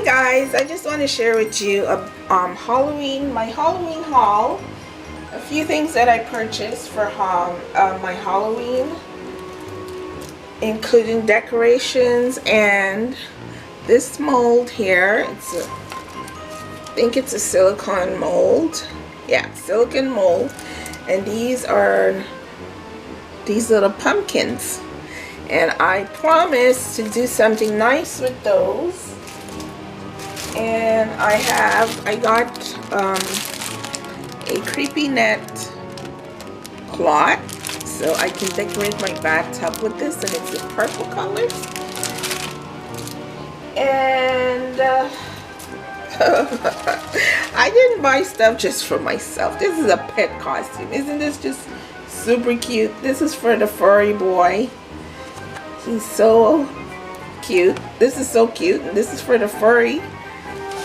guys, I just want to share with you my Halloween haul. A few things that I purchased for my Halloween, including decorations and this mold here. I think it's a silicone mold. Yeah, silicone mold. And these are these little pumpkins. And I promised to do something nice with those. And I got a creepy net cloth, so I can decorate my bathtub with this, and it's a purple color. And I didn't buy stuff just for myself. This is a pet costume. Isn't this just super cute? This is for the furry boy. He's so cute. This is so cute. And this is for the furry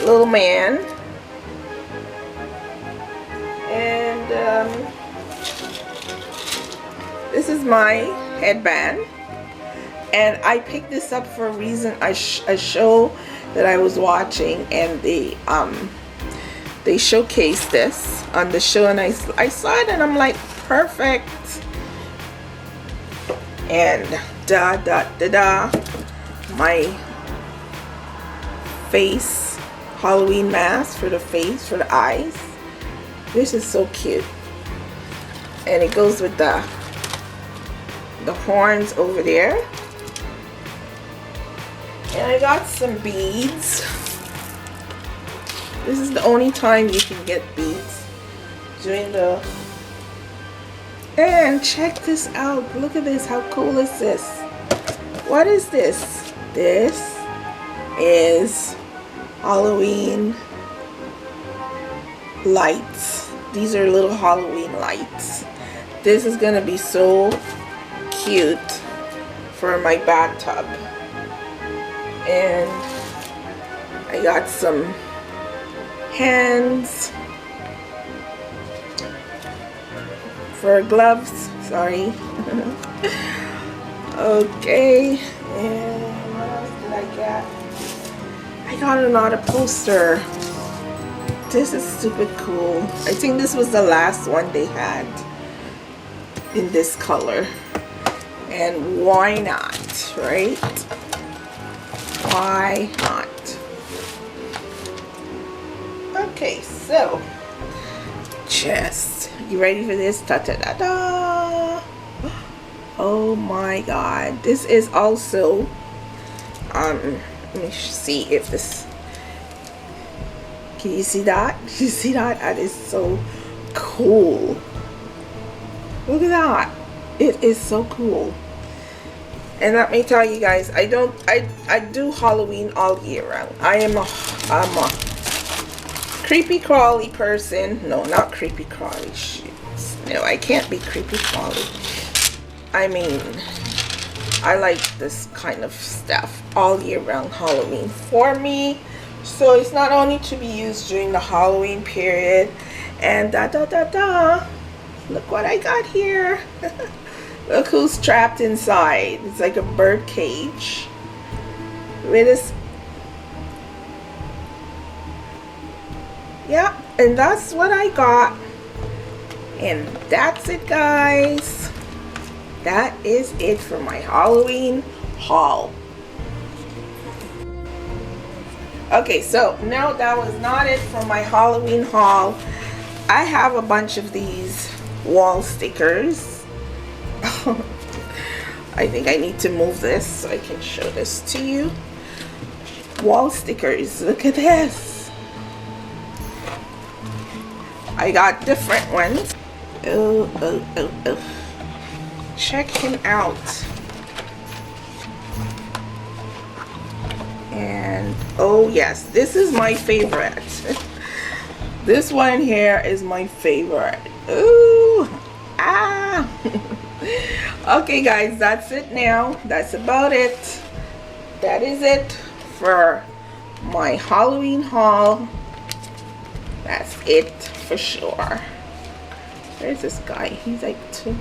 little man. And this is my headband. And I picked this up for a reason. A show that I was watching, and they showcased this on the show, and I saw it, and I'm like, perfect. And my face Halloween mask for the face, for the eyes. This is so cute, and it goes with the horns over there. And I got some beads. This is the only time you can get beads during the... And check this out. Look at this. How cool is this? What is this? This is Halloween lights. These are little Halloween lights. This is gonna be so cute for my bathtub. And I got some hands for gloves, sorry. Okay, and what else did I get? I got another poster. This is super cool. I think this was the last one they had in this color. And why not, right? Why not? Okay, so you ready for this? Ta ta da da! Oh my God! This is also let me see if this. Can you see that? You see that? That is so cool. Look at that! It is so cool. And let me tell you guys, I do Halloween all year round. I'm a creepy crawly person. No, not creepy crawly. Shoots. No, I can't be creepy crawly. I mean, I like this kind of stuff all year round. Halloween for me. So it's not only to be used during the Halloween period. And look what I got here. Look who's trapped inside. It's like a bird cage. With this. Yeah, and that's what I got. And that's it, guys. That is it for my Halloween haul. Okay, so no, that was not it for my Halloween haul. I have a bunch of these wall stickers. I think I need to move this so I can show this to you. Wall stickers. Look at this. I got different ones. Oh. Check him out. And oh yes, this is my favorite. This one here is my favorite. Ooh. Ah. Okay guys, that's it now. That's about it. That is it for my Halloween haul. That's it for sure. Where's this guy? He's like 2.